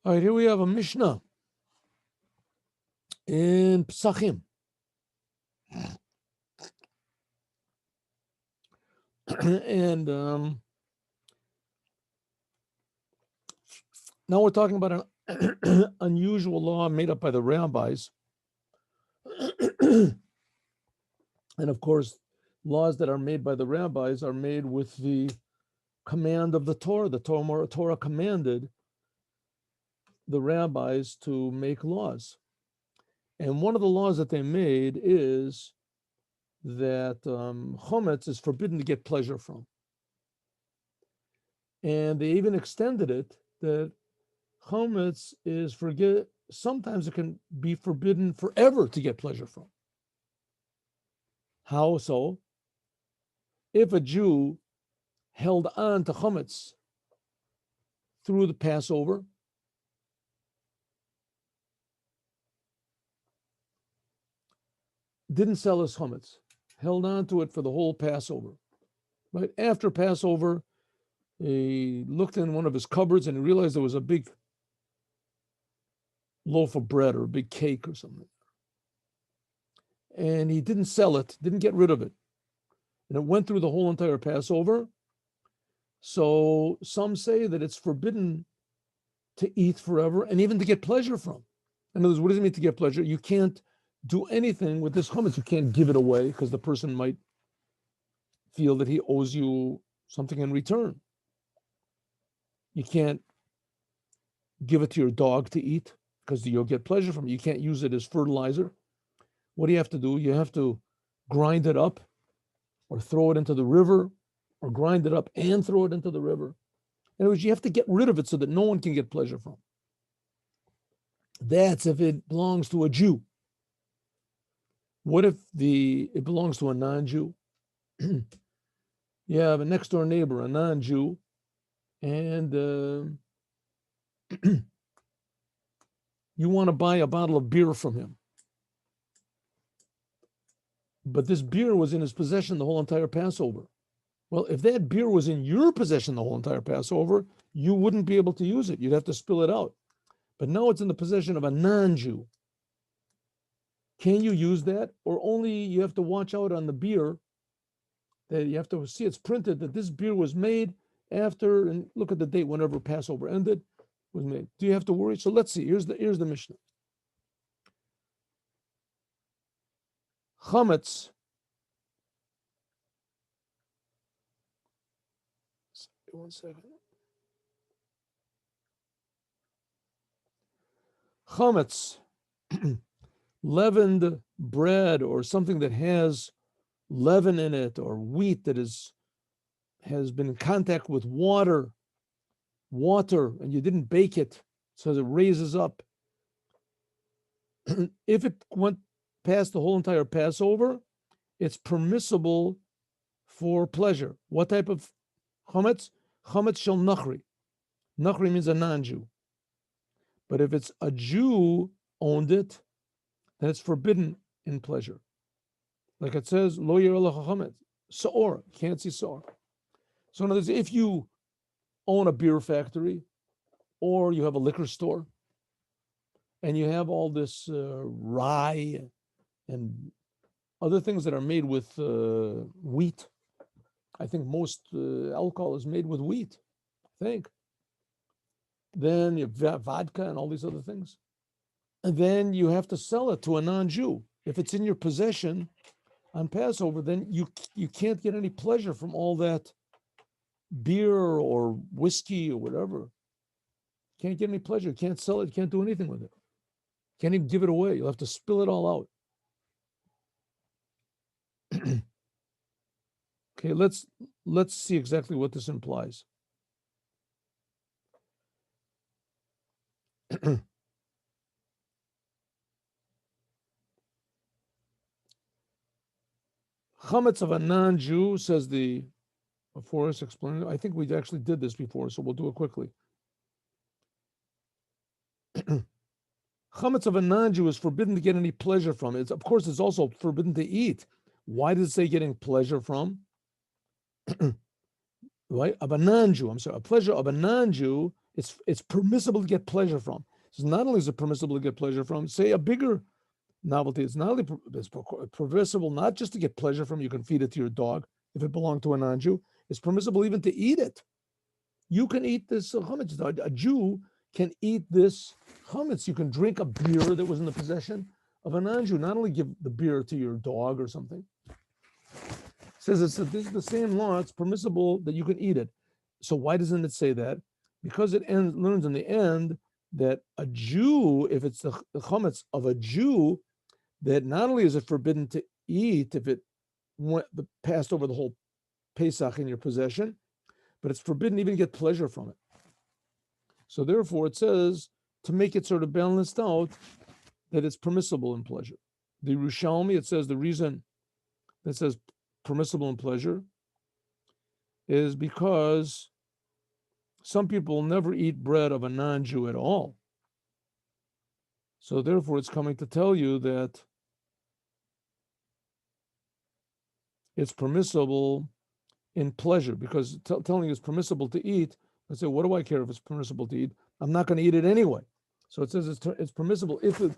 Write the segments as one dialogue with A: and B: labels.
A: All right, here we have a Mishnah in Pesachim. And now we're talking about an unusual law made up by the rabbis. And of course, laws that are made by the rabbis are made with the command of the Torah. The Torah commanded the rabbis to make laws. And one of the laws that they made is that chometz is forbidden to get pleasure from. And they even extended it that chometz is sometimes it can be forbidden forever to get pleasure from. How so? If a Jew held on to chometz through the Passover, didn't sell his chometz, held on to it for the whole Passover. Right after Passover, he looked in one of his cupboards and he realized there was a big loaf of bread or a big cake or something. And he didn't sell it, didn't get rid of it. And it went through the whole entire Passover. So some say that it's forbidden to eat forever and even to get pleasure from. In other words, what does it mean to get pleasure? You can't do anything with this chometz. You can't give it away because the person might feel that he owes you something in return. You can't give it to your dog to eat because you'll get pleasure from it. You can't use it as fertilizer. What do you have to do? You have to grind it up or throw it into the river or grind it up and throw it into the river. In other words, you have to get rid of it so that no one can get pleasure from. That's if it belongs to a Jew. What if it belongs to a non-Jew? You have a next door neighbor, a non-Jew, and you want to buy a bottle of beer from him. But this beer was in his possession the whole entire Passover. Well, if that beer was in your possession the whole entire Passover, you wouldn't be able to use it. You'd have to spill it out. But now it's in the possession of a non-Jew. Can you use that? Or only you have to watch out on the beer, that you have to see it's printed that this beer was made after, and look at the date whenever Passover ended, was made. Do you have to worry? So let's see. Here's the Mishnah. Chametz. One second. Chametz, leavened bread or something that has leaven in it, or wheat that has been in contact with water, and you didn't bake it, so it raises up. If it went past the whole entire Passover, it's permissible for pleasure. What type of chametz? Chametz shel nachri. Nachri means a non-Jew. But if it's a Jew owned it, then it's forbidden in pleasure. Like it says, lo yireh lecha chametz, saor, can't see saor. So in other words, if you own a beer factory or you have a liquor store and you have all this rye and other things that are made with wheat, I think most alcohol is made with wheat, I think. Then you have vodka and all these other things. And then you have to sell it to a non-Jew. If it's in your possession on Passover, then you can't get any pleasure from all that beer or whiskey or whatever. Can't get any pleasure. Can't sell it. Can't do anything with it. Can't even give it away. You'll have to spill it all out. Okay, let's see exactly what this implies. Chametz of a non-Jew, says the Forrest explained. I think we actually did this before, so we'll do it quickly. Chametz of a non-Jew is forbidden to get any pleasure from. Of course, it's also forbidden to eat. Why does it say getting pleasure from? Right? Of a non-Jew, a pleasure of a non-Jew it's permissible to get pleasure from. So not only is it permissible to get pleasure from, say a bigger novelty, it's not only it's permissible not just to get pleasure from, you can feed it to your dog if it belonged to a non-Jew. It's permissible even to eat it. You can eat this chametz. A Jew can eat this chametz. You can drink a beer that was in the possession of a non-Jew. Not only give the beer to your dog or something. It says this is the same law. It's permissible that you can eat it. So why doesn't it say that? Because it learns in the end that a Jew, if it's the chametz of a Jew, that not only is it forbidden to eat if it passed over the whole Pesach in your possession, but it's forbidden even to get pleasure from it. So therefore, it says to make it sort of balanced out that it's permissible in pleasure. The Yerushalmi, it says the reason that says permissible in pleasure is because some people never eat bread of a non-Jew at all. So therefore, it's coming to tell you that it's permissible in pleasure, because telling you it's permissible to eat, I say, what do I care if it's permissible to eat? I'm not going to eat it anyway. So it says it's permissible. If the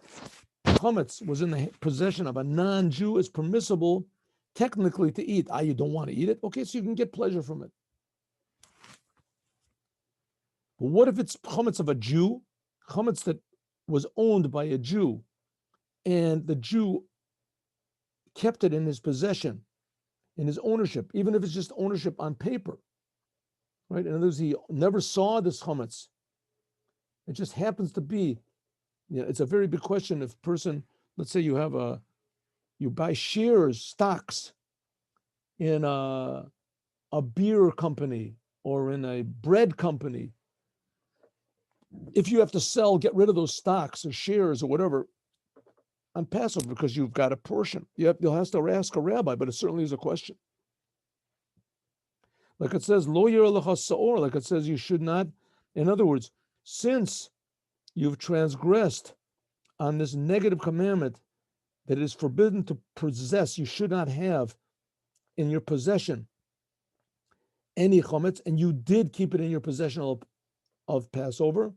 A: chametz was in the possession of a non-Jew, it's permissible technically to eat. You don't want to eat it? Okay, so you can get pleasure from it. But what if it's chametz of a Jew, chametz that was owned by a Jew, and the Jew kept it in his possession, in his ownership, even if it's just ownership on paper, right? In other words, he never saw this chametz. It just happens to be, it's a very big question if person, let's say you buy shares, stocks in a beer company or in a bread company. If you have to get rid of those stocks or shares or whatever on Passover because you've got a portion, you'll have to ask a rabbi, but it certainly is a question. Like it says, lo yireh lecha sa'or, like it says you should not, in other words, since you've transgressed on this negative commandment that it is forbidden to possess, you should not have in your possession any chametz, and you did keep it in your possession of Passover,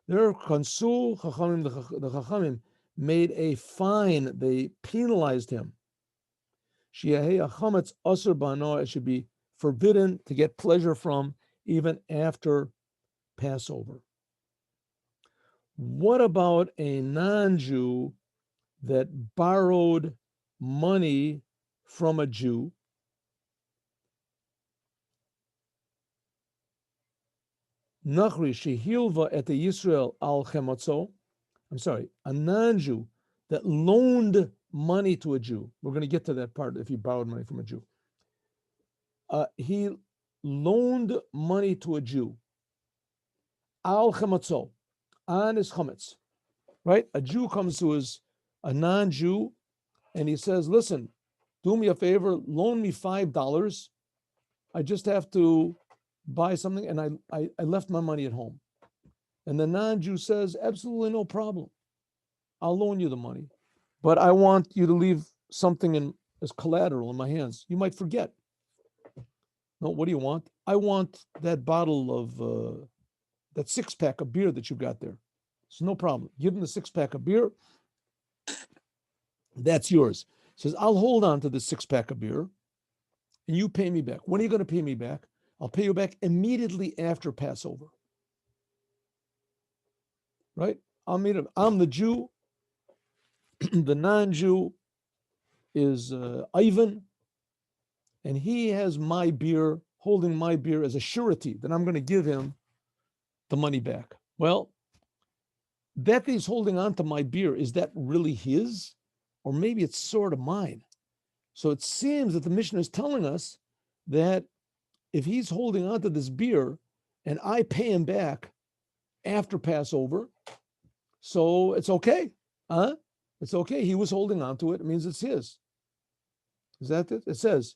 A: there konsul chachamim, the chachamim made a fine, they penalized him. Sheyahei chametz asur b'hano, it should be forbidden to get pleasure from even after Passover. What about a non-Jew that borrowed money from a Jew? Nachri shehilva et Yisrael al chematzo. I'm sorry, a non-Jew that loaned money to a Jew. We're going to get to that part if he borrowed money from a Jew. He loaned money to a Jew. Al chematzo, on his chametz, right? A Jew comes to a non-Jew and he says, listen, do me a favor, loan me $5. I just have to buy something, and I left my money at home. And the non-Jew says, absolutely no problem. I'll loan you the money, but I want you to leave something as collateral in my hands. You might forget. No, what do you want? I want that bottle of, that 6-pack of beer that you got there. So no problem. Give him the 6-pack of beer. That's yours. He says, I'll hold on to the 6-pack of beer and you pay me back. When are you going to pay me back? I'll pay you back immediately after Passover. Right? I'm the Jew. The non-Jew is Ivan, and he has my beer, holding my beer as a surety that I'm going to give him the money back. Well, that he's holding on to my beer, is that really his? Or maybe it's sort of mine. So it seems that the Mishnah is telling us that if he's holding on to this beer and I pay him back after Passover, so it's okay. Huh? It's okay. He was holding on to it. It means it's his. Is that it? It says,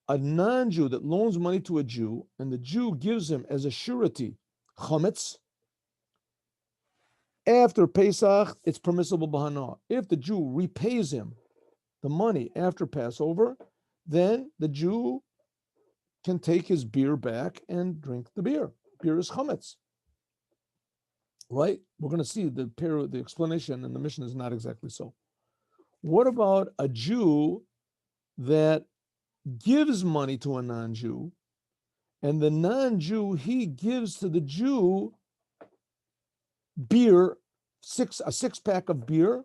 A: a non-Jew that loans money to a Jew and the Jew gives him as a surety chametz, after Pesach, it's permissible b'hana. If the Jew repays him the money after Passover, then the Jew can take his beer back and drink the beer. Beer is chametz. right? We're going to see the explanation in the Mishnah is not exactly so. What about a Jew that gives money to a non-Jew, and the non-Jew, he gives to the Jew beer, a six-pack of beer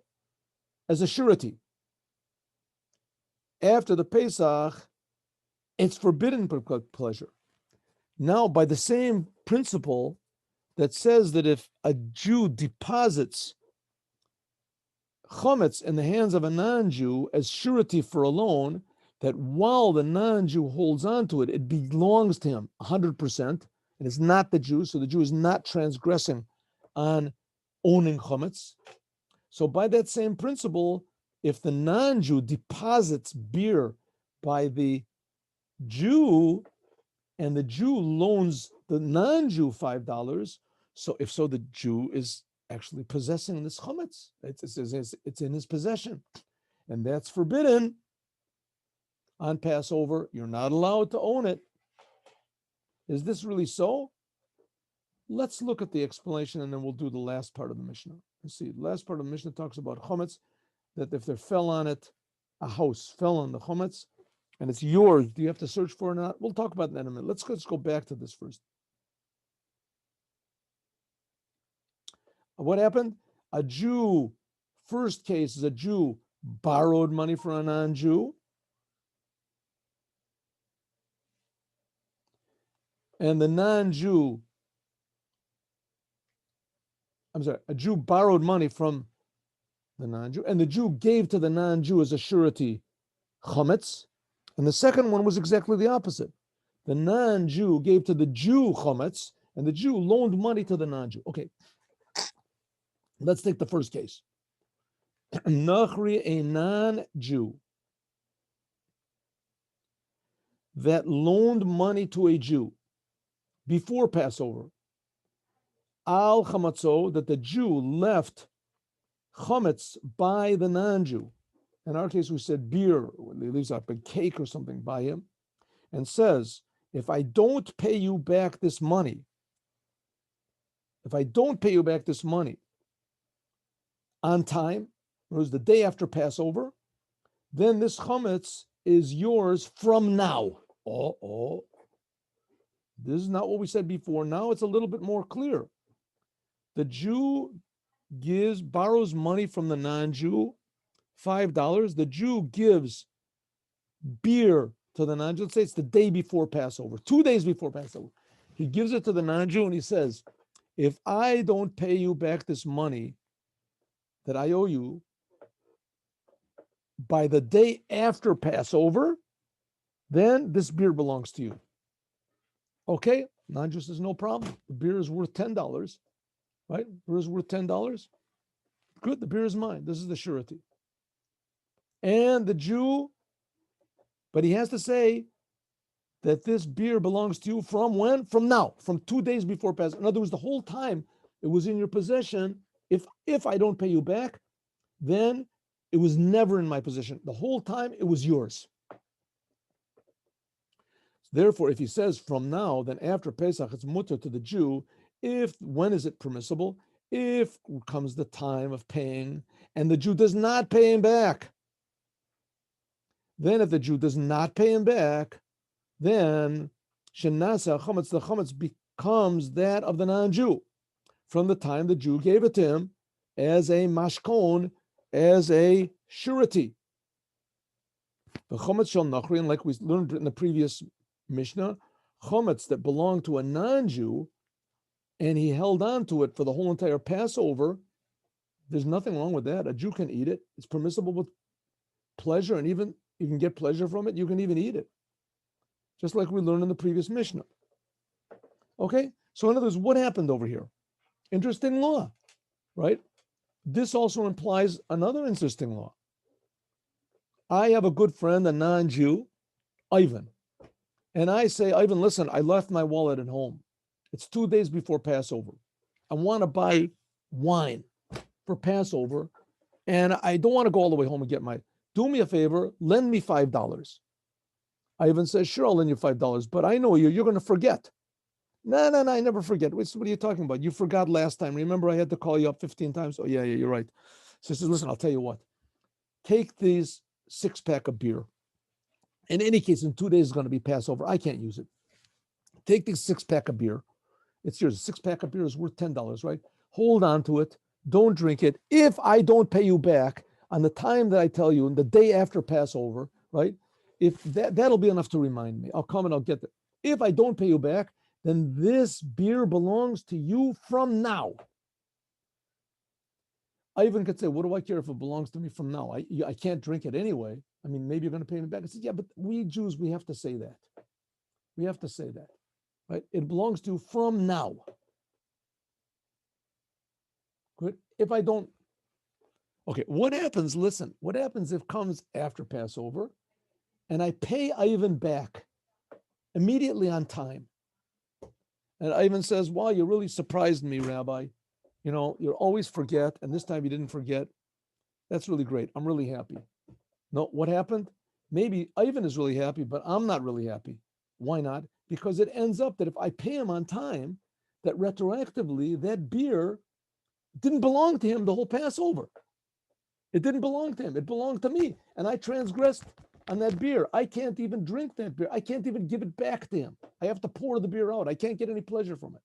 A: as a surety. After the Pesach, it's forbidden pleasure. Now, by the same principle that says that if a Jew deposits chametz in the hands of a non-Jew as surety for a loan, that while the non-Jew holds on to it, it belongs to him 100%, and it's not the Jew, so the Jew is not transgressing on owning chametz. So by that same principle, if the non-Jew deposits beer by the Jew, and the Jew loans the non-Jew $5, so if so, the Jew is actually possessing this chametz. It's in his possession, and that's forbidden on Passover. You're not allowed to own it. Is this really so? Let's look at the explanation, and then we'll do the last part of the Mishnah. Let's see. The last part of the Mishnah talks about chametz, that if there fell on it, a house fell on the chametz, and it's yours, do you have to search for it or not? We'll talk about that in a minute. Let's go back to this first. What happened? A Jew, first case is a Jew borrowed money from a non-Jew, and the non-Jew, a Jew borrowed money from the non-Jew, and the Jew gave to the non-Jew as a surety chametz. And the second one was exactly the opposite. The non-Jew gave to the Jew chametz, and the Jew loaned money to the non-Jew. Okay, let's take the first case. Nachri, a non-Jew that loaned money to a Jew before Passover, al chamatzo, that the Jew left chametz by the non-Jew. In our case, we said beer, he leaves up a cake or something by him, and says, if I don't pay you back this money, on time, it was the day after Passover, then this chametz is yours from now. This is not what we said before. Now it's a little bit more clear. The Jew borrows money from the non-Jew, $5. The Jew gives beer to the non-Jew. Let's say it's the day before Passover, 2 days before Passover. He gives it to the non-Jew and he says, if I don't pay you back this money that I owe you by the day after Passover, then this beer belongs to you. Okay, non-Jew says, no problem. The beer is worth $10, right? Beer is worth $10. Good, the beer is mine. This is the surety. And the Jew, but he has to say that this beer belongs to you from when? From now, from 2 days before Passover. In other words, the whole time it was in your possession. If I don't pay you back, then it was never in my possession. The whole time it was yours. Therefore, if he says from now, then after Pesach, it's mutter to the Jew. When is it permissible? If comes the time of paying and the Jew does not pay him back. Then if the Jew does not pay him back, then shenasa chametz, the chametz becomes that of the non-Jew from the time the Jew gave it to him as a mashkon, as a surety. The chametz shel nachri, and like we learned in the previous Mishnah, chametz that belonged to a non-Jew, and he held on to it for the whole entire Passover, there's nothing wrong with that. A Jew can eat it. It's permissible with pleasure, and even you can get pleasure from it. You can even eat it, just like we learned in the previous Mishnah. Okay, so in other words, what happened over here? Interesting law, right? This also implies another interesting law. I have a good friend, a non-Jew, Ivan, and I say, Ivan, listen, I left my wallet at home. It's 2 days before Passover. I want to buy wine for Passover, and I don't want to go all the way home and get do me a favor, lend me $5. Ivan says, sure, I'll lend you $5, but I know you're going to forget. No, no, no, I never forget. What are you talking about? You forgot last time. Remember I had to call you up 15 times? Oh, yeah, you're right. So he says, listen, I'll tell you what. Take these 6-pack of beer. In any case, in 2 days is going to be Passover. I can't use it. Take this 6-pack of beer. It's yours. A 6-pack of beer is worth $10, right? Hold on to it. Don't drink it. If I don't pay you back on the time that I tell you, and the day after Passover, right? If that'll be enough to remind me. I'll come and I'll get it. If I don't pay you back, then this beer belongs to you from now. I even could say, what do I care if it belongs to me from now? I can't drink it anyway. I mean, maybe you're going to pay me back. I said, yeah, but we Jews, we have to say that. We have to say that, right? It belongs to you from now. Good. If I don't, okay, what happens? Listen, what happens if comes after Passover and I pay Ivan back immediately on time? And Ivan says, wow, you really surprised me, Rabbi. You know, you always forget, and this time you didn't forget. That's really great. I'm really happy. No, what happened? Maybe Ivan is really happy, but I'm not really happy. Why not? Because it ends up that if I pay him on time, that retroactively that beer didn't belong to him the whole Passover. It didn't belong to him. It belonged to me. And I transgressed on that beer. I can't even drink that beer. I can't even give it back to him. I have to pour the beer out. I can't get any pleasure from it.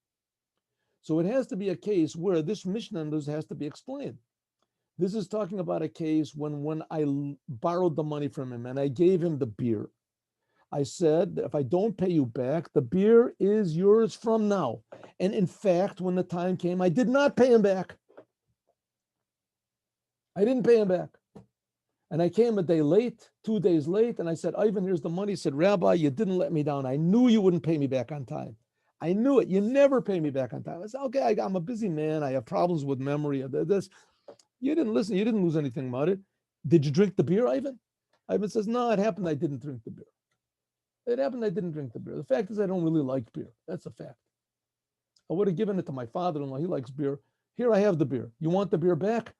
A: So it has to be a case where this Mishnah has to be explained. This is talking about a case when I borrowed the money from him and I gave him the beer. I said, if I don't pay you back, the beer is yours from now. And in fact, when the time came, I did not pay him back. I didn't pay him back. And I came a day late, 2 days late, and I said, Ivan, here's the money. He said, Rabbi, you didn't let me down. I knew you wouldn't pay me back on time. I knew it. You never pay me back on time. I said, okay, I'm a busy man. I have problems with memory. This. You didn't listen. You didn't lose anything about it. Did you drink the beer, Ivan? Ivan says, no, it happened I didn't drink the beer. It happened I didn't drink the beer. The fact is I don't really like beer. That's a fact. I would have given it to my father-in-law. He likes beer. Here I have the beer. You want the beer back?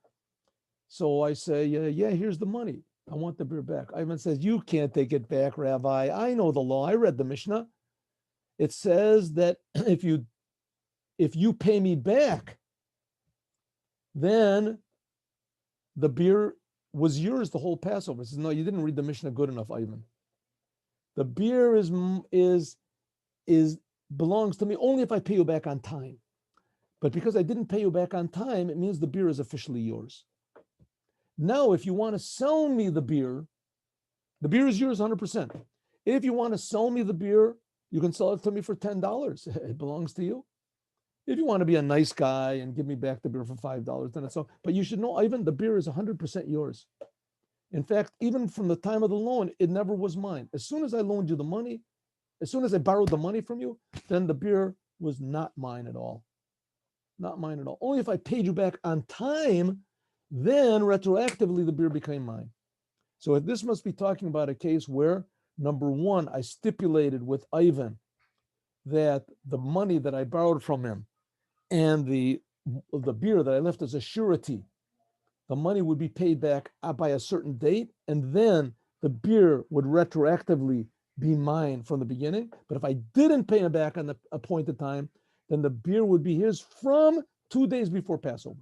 A: So I say, yeah, here's the money. I want the beer back. Ivan says, you can't take it back, Rabbi. I know the law. I read the Mishnah. It says that if you pay me back, then the beer was yours the whole Passover. He says, no, you didn't read the Mishnah good enough, Ivan. The beer is belongs to me only if I pay you back on time. But because I didn't pay you back on time, it means the beer is officially yours. Now, if you want to sell me the beer is yours 100%. If you want to sell me the beer, you can sell it to me for $10. It belongs to you. If you want to be a nice guy and give me back the beer for $5, then it's so. But you should know, Ivan, the beer is 100% yours. In fact, even from the time of the loan, it never was mine. As soon as I loaned you the money, as soon as I borrowed the money from you, then the beer was not mine at all. Not mine at all. Only if I paid you back on time, then retroactively the beer became mine. So this must be talking about a case where, number one, I stipulated with Ivan that the money that I borrowed from him and the beer that I left as a surety, the money would be paid back by a certain date, and then the beer would retroactively be mine from the beginning. But if I didn't pay him back on the appointed time, then the beer would be his from 2 days before Passover.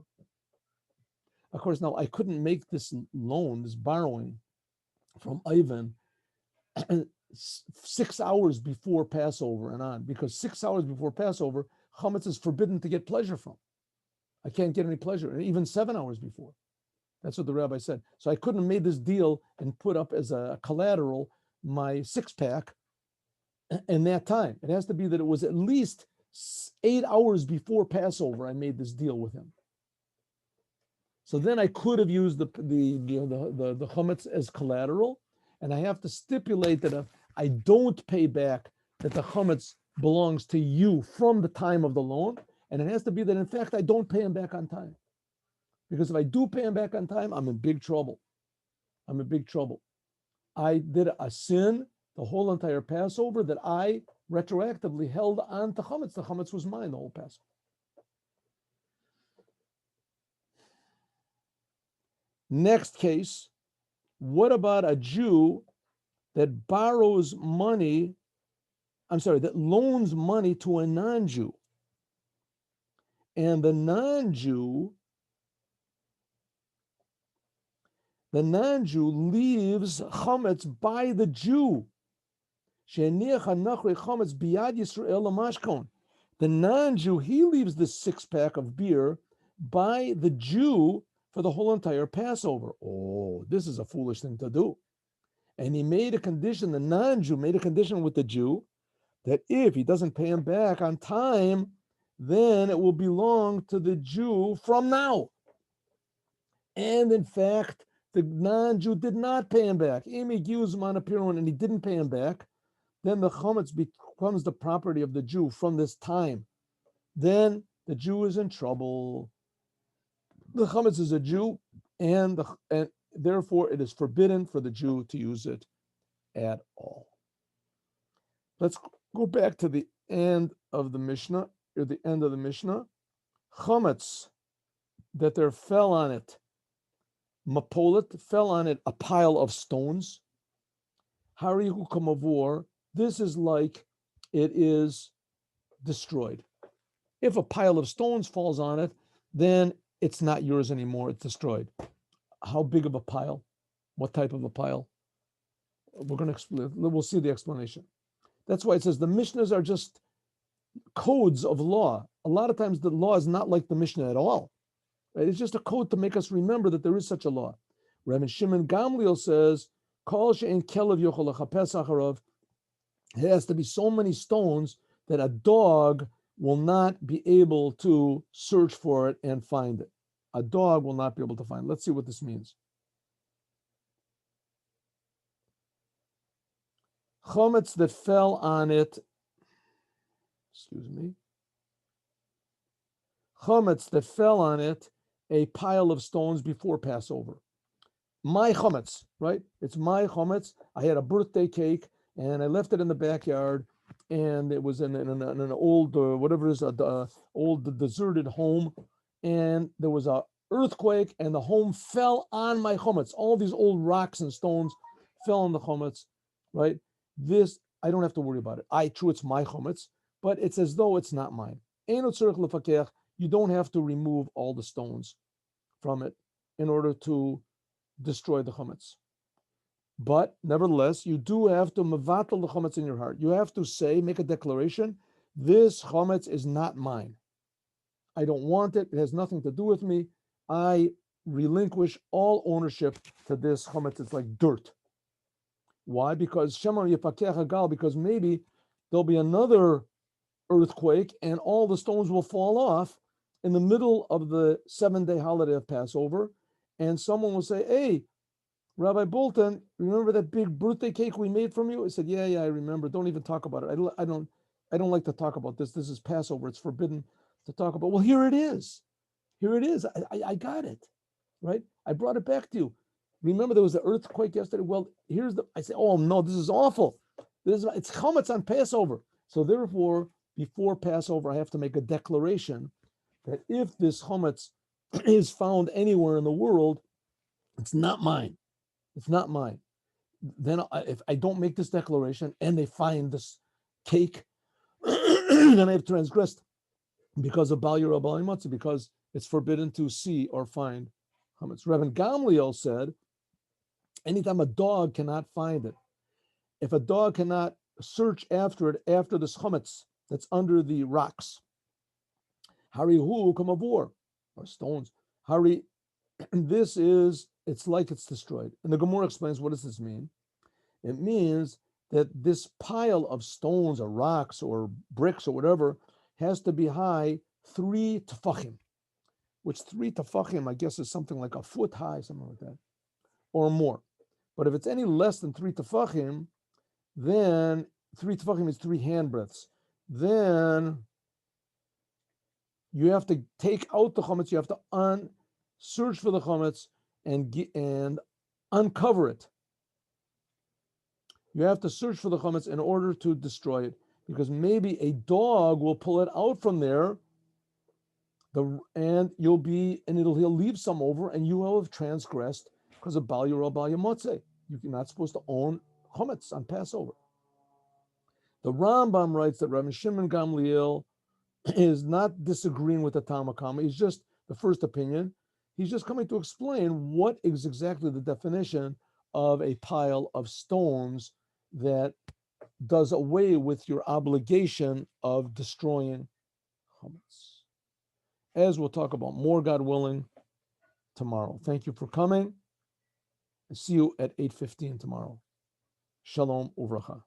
A: Of course, now I couldn't make this loan, this borrowing from Ivan 6 hours before Passover and on, because 6 hours before Passover, chametz is forbidden to get pleasure from. I can't get any pleasure, even 7 hours before. That's what the rabbi said. So I couldn't have made this deal and put up as a collateral my 6-pack in that time. It has to be that it was at least 8 hours before Passover I made this deal with him. So then I could have used the chametz as collateral, and I have to stipulate that if I don't pay back, that the chametz belongs to you from the time of the loan, and it has to be that in fact I don't pay him back on time. Because if I do pay him back on time, I'm in big trouble. I'm in big trouble. I did a sin the whole entire Passover that I retroactively held on to chametz. The chametz was mine the whole Passover. Next case, what about a Jew that borrows money that loans money to a non-Jew, and the non-Jew leaves chametz by the Jew. The non-Jew, he leaves the 6-pack of beer by the Jew for the whole entire Passover. Oh, this is a foolish thing to do. And he made a condition, the non-Jew made a condition with the Jew, that if he doesn't pay him back on time, then it will belong to the Jew from now. And in fact, the non-Jew did not pay him back. And he didn't pay him back. Then the chametz becomes the property of the Jew from this time. Then the Jew is in trouble. The chametz is a Jew, and therefore it is forbidden for the Jew to use it at all. Let's go back to the end of the Mishnah, or the end of the Mishnah. Chametz, that there fell on it, mapolet, fell on it a pile of stones. Harihu kamavor, this is like it is destroyed. If a pile of stones falls on it, then it's not yours anymore, it's destroyed. How big of a pile? What type of a pile? We'll see the explanation. That's why it says the Mishnahs are just codes of law. A lot of times the law is not like the Mishnah at all. Right? It's just a code to make us remember that there is such a law. Rabbi Shimon Gamliel says, Kol she'en kelev yochel lechapes acharav. It has to be so many stones that a dog will not be able to search for it and find it. A dog will not be able to find it. Let's see what this means. Chometz that fell on it, chometz that fell on it, a pile of stones before Passover. My chometz, right? It's my chometz. I had a birthday cake and I left it in the backyard, and it was in an old, whatever it is, old deserted home, and there was a earthquake, and the home fell on my chometz. All these old rocks and stones fell on the chometz, right? This, I don't have to worry about it. True, it's my chometz, but it's as though it's not mine. You don't have to remove all the stones from it in order to destroy the chometz. But nevertheless, you do have to mevatel the chometz in your heart. You have to say, make a declaration, this chometz is not mine. I don't want it. It has nothing to do with me. I relinquish all ownership to this chometz. It's like dirt. Why? Because Shemar Yipakech Hagal, because maybe there'll be another earthquake and all the stones will fall off in the middle of the 7-day holiday of Passover, and someone will say, hey, Rabbi Bolton, remember that big birthday cake we made from you? I said, yeah, I remember. Don't even talk about it. I don't like to talk about this. This is Passover. It's forbidden to talk about. Well, here it is. Here it is. I got it, right? I brought it back to you. Remember there was an earthquake yesterday? Well, I say, oh no, this is awful. It's chametz on Passover. So therefore, before Passover, I have to make a declaration that if this chametz is found anywhere in the world, it's not mine. It's not mine. Then if I don't make this declaration and they find this cake, then I have transgressed because of Bal Yirah Bal Yimatzi, because it's forbidden to see or find chametz. Rabbi Gamliel said, anytime a dog cannot find it, if a dog cannot search after it after this chametz that's under the rocks, harihu kamavor, or stones, hari, it's like it's destroyed. And the Gemara explains, what does this mean? It means that this pile of stones or rocks or bricks or whatever has to be high 3 tefachim, which 3 tefachim, I guess, is something like a foot high, something like that, or more. But if it's any less than 3 tefachim, then 3 tefachim is 3 handbreadths. Then you have to take out the chametz, you have to search for the chametz and uncover it. You have to search for the chametz in order to destroy it, because maybe a dog will pull it out from there, and he'll leave some over, and you will have transgressed because of Bal Yirah Bal Yimatzi. You're not supposed to own chametz on Passover. The Rambam writes that Rabbi Shimon Gamliel is not disagreeing with the Talmud Kama. He's just the first opinion. He's just coming to explain what is exactly the definition of a pile of stones that does away with your obligation of destroying chametz. As we'll talk about more, God willing, tomorrow. Thank you for coming. And see you at 8:15 tomorrow. Shalom uvracha.